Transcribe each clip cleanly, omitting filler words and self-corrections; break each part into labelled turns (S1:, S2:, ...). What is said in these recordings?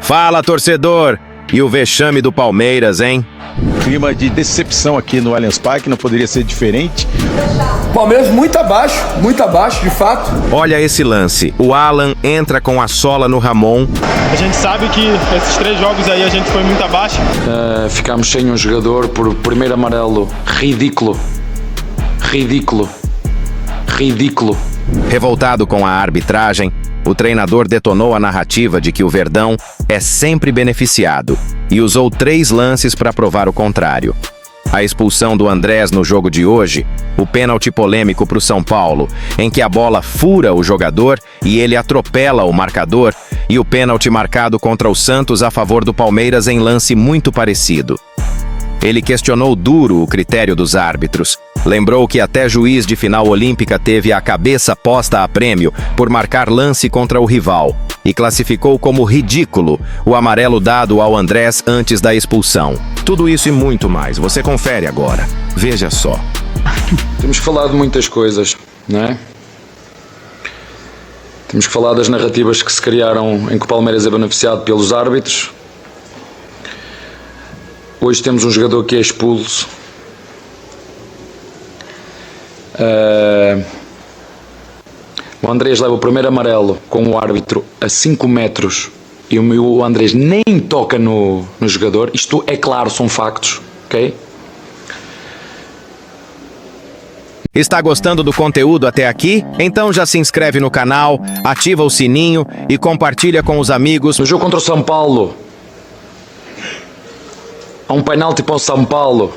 S1: Fala, torcedor! E o vexame do Palmeiras, hein?
S2: Clima de decepção aqui no Allianz Parque, não poderia ser diferente.
S3: Palmeiras muito abaixo, de fato.
S1: Olha esse lance. O Alan entra com a sola no Ramon.
S4: A gente sabe que esses 3 jogos aí a gente foi muito abaixo.
S5: Ficámos sem um jogador por primeiro amarelo. Ridículo.
S1: Revoltado com a arbitragem, o treinador detonou a narrativa de que o Verdão é sempre beneficiado e usou 3 lances para provar o contrário. A expulsão do Andrés no jogo de hoje, o pênalti polêmico para o São Paulo, em que a bola fura o jogador e ele atropela o marcador, e o pênalti marcado contra o Santos a favor do Palmeiras em lance muito parecido. Ele questionou duro o critério dos árbitros. Lembrou que até juiz de final olímpica teve a cabeça posta a prêmio por marcar lance contra o rival e classificou como ridículo o amarelo dado ao Andrés antes da expulsão. Tudo isso e muito mais, você confere agora. Veja só.
S5: Temos falado de muitas coisas, não é? Temos que falar das narrativas que se criaram em que o Palmeiras é beneficiado pelos árbitros. Hoje temos um jogador que é expulso. O Andrés leva o primeiro amarelo com o árbitro a 5 metros e o Andrés nem toca no jogador. Isto é claro, são factos, ok?
S1: Está gostando do conteúdo até aqui? Então já se inscreve no canal, ativa o sininho e compartilha com os amigos.
S5: No jogo contra o São Paulo, há um penalti para o São Paulo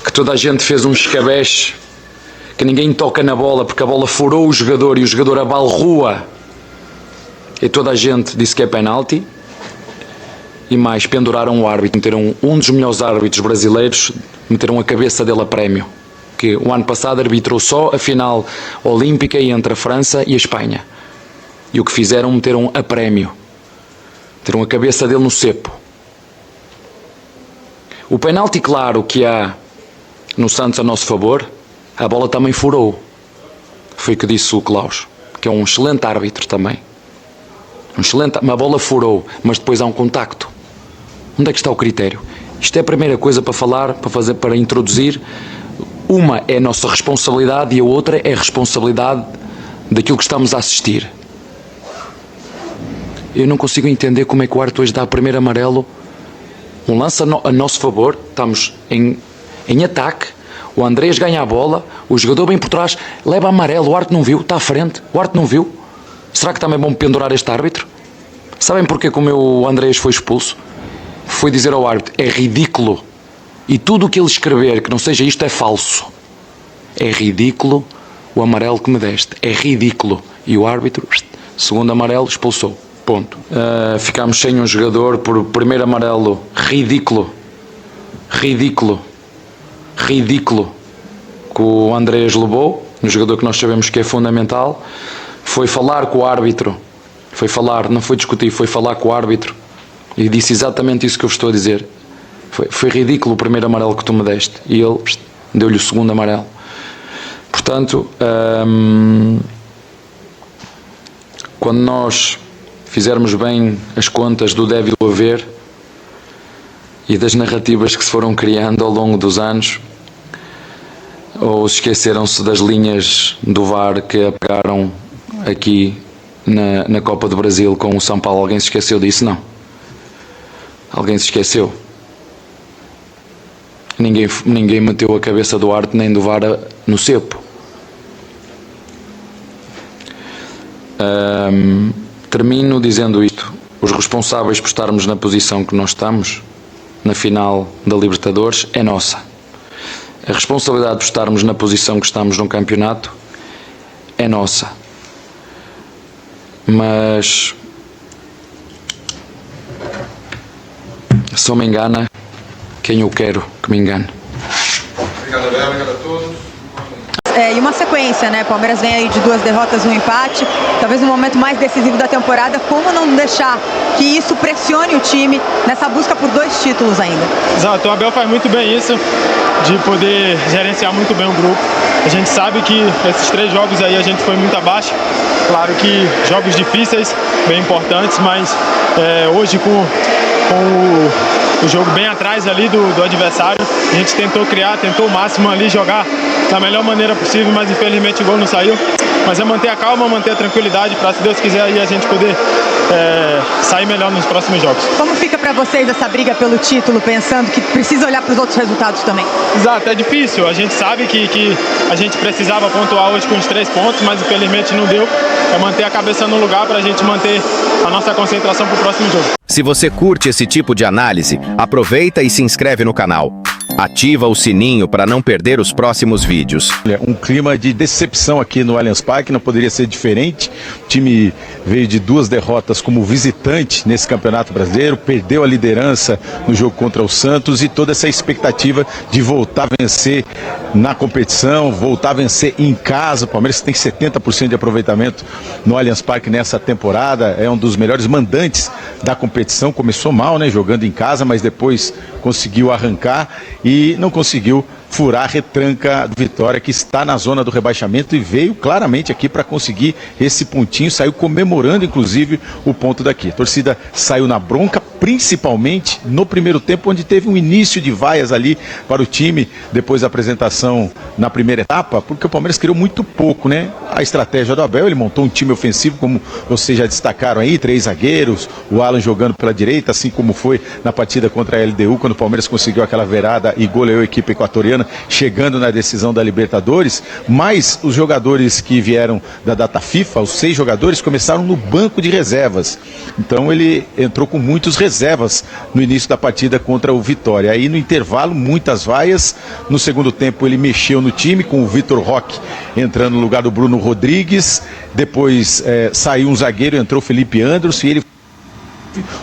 S5: que toda a gente fez um escabeche, que ninguém toca na bola porque a bola furou o jogador e o jogador abalroa e toda a gente disse que é penalti. E mais, penduraram o árbitro, meteram um dos melhores árbitros brasileiros, meteram a cabeça dele a prémio, que o ano passado arbitrou só a final olímpica entre a França e a Espanha, e o que fizeram, meteram a prémio, meteram a cabeça dele no cepo. O penalti claro que há no Santos a nosso favor, a bola também furou. Foi o que disse o Klaus, que é um excelente árbitro também. Uma bola furou, mas depois há um contacto. Onde é que está o critério? Isto é a primeira coisa para falar, para introduzir. Uma é a nossa responsabilidade e a outra é a responsabilidade daquilo que estamos a assistir. Eu não consigo entender como é que o árbitro hoje dá o primeiro amarelo. Um lance a nosso favor, estamos em ataque, o Andrés ganha a bola, o jogador vem por trás, leva amarelo, o árbitro não viu, está à frente, o árbitro não viu. Será que também vão pendurar este árbitro? Sabem porque que o meu Andrés foi expulso? Foi dizer ao árbitro, é ridículo, e tudo o que ele escrever que não seja isto é falso. É ridículo o amarelo que me deste, é ridículo. E o árbitro, segundo amarelo, expulsou. Ponto. Ficámos sem um jogador por primeiro amarelo. Ridículo que o Andrés levou, um jogador que nós sabemos que é fundamental. Foi falar com o árbitro, não foi discutir, foi falar com o árbitro e disse exatamente isso que eu estou a dizer. Foi ridículo o primeiro amarelo que tu me deste, e ele deu-lhe o segundo amarelo. Portanto, quando nós fizermos bem as contas do deve e do haver e das narrativas que se foram criando ao longo dos anos, ou esqueceram-se das linhas do VAR que apegaram aqui na Copa do Brasil com o São Paulo. Alguém se esqueceu disso? Não. Alguém se esqueceu? Ninguém meteu a cabeça do árbitro nem do VAR no cepo. Termino dizendo isto. Os responsáveis por estarmos na posição que nós estamos, na final da Libertadores, é nossa. A responsabilidade por estarmos na posição que estamos no campeonato é nossa. Mas só me engana quem eu quero que me engane.
S6: Obrigado, Abel. Obrigado a todos.
S7: E uma sequência, né? Palmeiras vem aí de 2 derrotas, 1 empate, talvez no momento mais decisivo da temporada. Como não deixar que isso pressione o time nessa busca por 2 títulos ainda?
S4: Exato, o Abel faz muito bem isso, de poder gerenciar muito bem o grupo. a gente sabe que esses 3 jogos aí a gente foi muito abaixo. Claro que jogos difíceis, bem importantes, mas hoje com o jogo bem atrás ali do adversário, a gente tentou criar, tentou o máximo ali, jogar da melhor maneira possível, mas infelizmente o gol não saiu. Mas é manter a calma, manter a tranquilidade, para, se Deus quiser, aí a gente poder sair melhor nos próximos jogos.
S7: Como fica para vocês essa briga pelo título, pensando que precisa olhar para os outros resultados também?
S4: Exato, é difícil. A gente sabe que a gente precisava pontuar hoje com os 3 pontos, mas infelizmente não deu. É manter a cabeça no lugar para a gente manter a nossa concentração para o próximo jogo.
S1: Se você curte esse tipo de análise, aproveita e se inscreve no canal. Ativa o sininho para não perder os próximos vídeos.
S2: Um clima de decepção aqui no Allianz Parque, não poderia ser diferente. O time veio de 2 derrotas como visitante nesse Campeonato Brasileiro, perdeu a liderança no jogo contra o Santos e toda essa expectativa de voltar a vencer na competição, voltar a vencer em casa. O Palmeiras tem 70% de aproveitamento no Allianz Parque nessa temporada, é um dos melhores mandantes da competição. Começou mal, né, jogando em casa, mas depois conseguiu arrancar e não conseguiu furar a retranca do Vitória, que está na zona do rebaixamento e veio claramente aqui para conseguir esse pontinho, saiu comemorando inclusive o ponto daqui. A torcida saiu na bronca, principalmente no primeiro tempo, onde teve um início de vaias ali para o time, depois da apresentação na primeira etapa, porque o Palmeiras criou muito pouco, né? A estratégia do Abel, ele montou um time ofensivo, como vocês já destacaram aí, 3 zagueiros, o Alan jogando pela direita, assim como foi na partida contra a LDU, quando o Palmeiras conseguiu aquela virada e goleou a equipe equatoriana, chegando na decisão da Libertadores. Mas os jogadores que vieram da data FIFA, os 6 jogadores, começaram no banco de reservas. Então ele entrou com muitos reservas no início da partida contra o Vitória. Aí no intervalo, muitas vaias. No segundo tempo ele mexeu no time, com o Vitor Roque entrando no lugar do Bruno Rodrigues. Depois saiu um zagueiro, entrou o Felipe Anderson e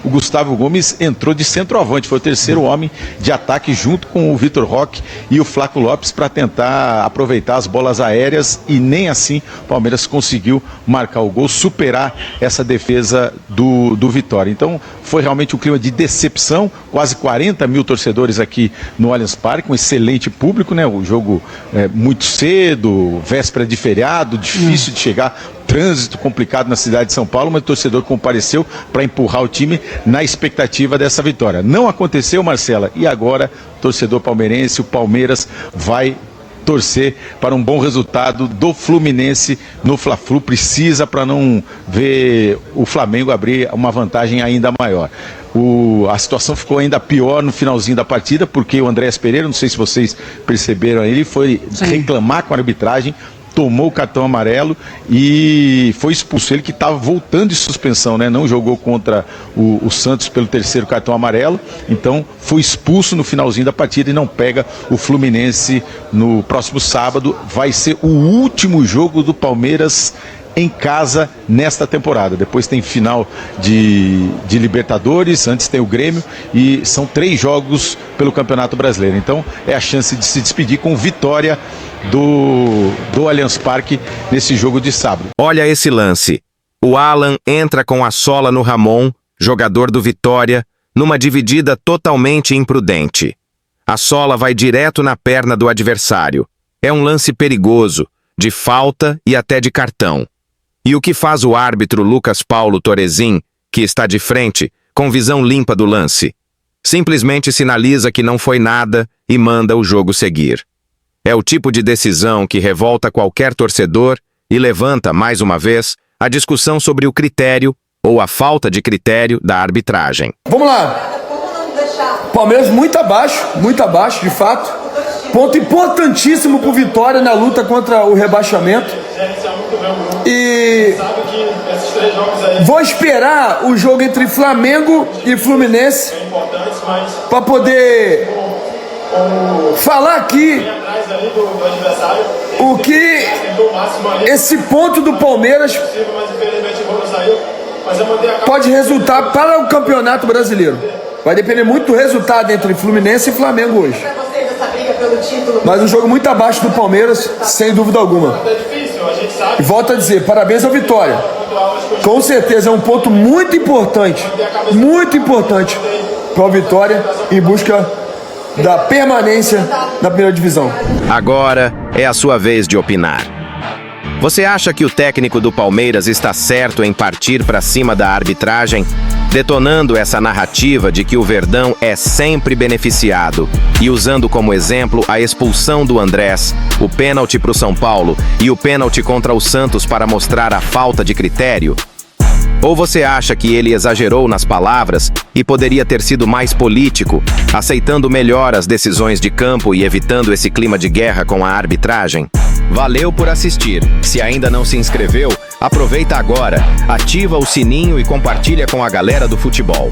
S2: o Gustavo Gomes entrou de centroavante, foi o terceiro homem de ataque junto com o Vitor Roque e o Flaco Lopes para tentar aproveitar as bolas aéreas, e nem assim o Palmeiras conseguiu marcar o gol, superar essa defesa do Vitória. Então foi realmente um clima de decepção, quase 40 mil torcedores aqui no Allianz Parque, um excelente público, né? O jogo muito cedo, véspera de feriado, difícil de chegar, trânsito complicado na cidade de São Paulo, mas o torcedor compareceu para empurrar o time na expectativa dessa vitória. Não aconteceu, Marcela, e agora o torcedor palmeirense, o Palmeiras, vai torcer para um bom resultado do Fluminense no Fla-Flu. Precisa, para não ver o Flamengo abrir uma vantagem ainda maior. A situação ficou ainda pior no finalzinho da partida, porque o Andrés Pereira, não sei se vocês perceberam, ele foi reclamar com a arbitragem, tomou o cartão amarelo e foi expulso. Ele que estava voltando de suspensão, né? Não jogou contra o Santos pelo 3º cartão amarelo, então foi expulso no finalzinho da partida e não pega o Fluminense no próximo sábado. Vai ser o último jogo do Palmeiras em casa nesta temporada. Depois tem final de Libertadores, antes tem o Grêmio, e são 3 jogos pelo Campeonato Brasileiro. Então é a chance de se despedir com vitória do Allianz Parque nesse jogo de sábado.
S1: Olha esse lance. O Alan entra com a sola no Ramon, jogador do Vitória, numa dividida totalmente imprudente. A sola vai direto na perna do adversário. É um lance perigoso, de falta e até de cartão. E o que faz o árbitro Lucas Paulo Torezin, que está de frente, com visão limpa do lance? Simplesmente sinaliza que não foi nada e manda o jogo seguir. É o tipo de decisão que revolta qualquer torcedor e levanta, mais uma vez, a discussão sobre o critério ou a falta de critério da arbitragem.
S3: Vamos lá. Palmeiras muito abaixo, de fato. Ponto importantíssimo para o Vitória na luta contra o rebaixamento. E vou esperar o jogo entre Flamengo e Fluminense para poder falar aqui o que esse ponto do Palmeiras pode resultar para o Campeonato Brasileiro. Vai depender muito do resultado entre Fluminense e Flamengo hoje. Mas um jogo muito abaixo do Palmeiras, sem dúvida alguma. E volto a dizer, parabéns ao Vitória. Com certeza é um ponto muito importante para o Vitória em busca da permanência na primeira divisão.
S1: Agora é a sua vez de opinar. Você acha que o técnico do Palmeiras está certo em partir para cima da arbitragem, detonando essa narrativa de que o Verdão é sempre beneficiado e usando como exemplo a expulsão do Andrés, o pênalti para o São Paulo e o pênalti contra o Santos para mostrar a falta de critério? Ou você acha que ele exagerou nas palavras e poderia ter sido mais político, aceitando melhor as decisões de campo e evitando esse clima de guerra com a arbitragem? Valeu por assistir. Se ainda não se inscreveu, aproveita agora, ativa o sininho e compartilha com a galera do futebol.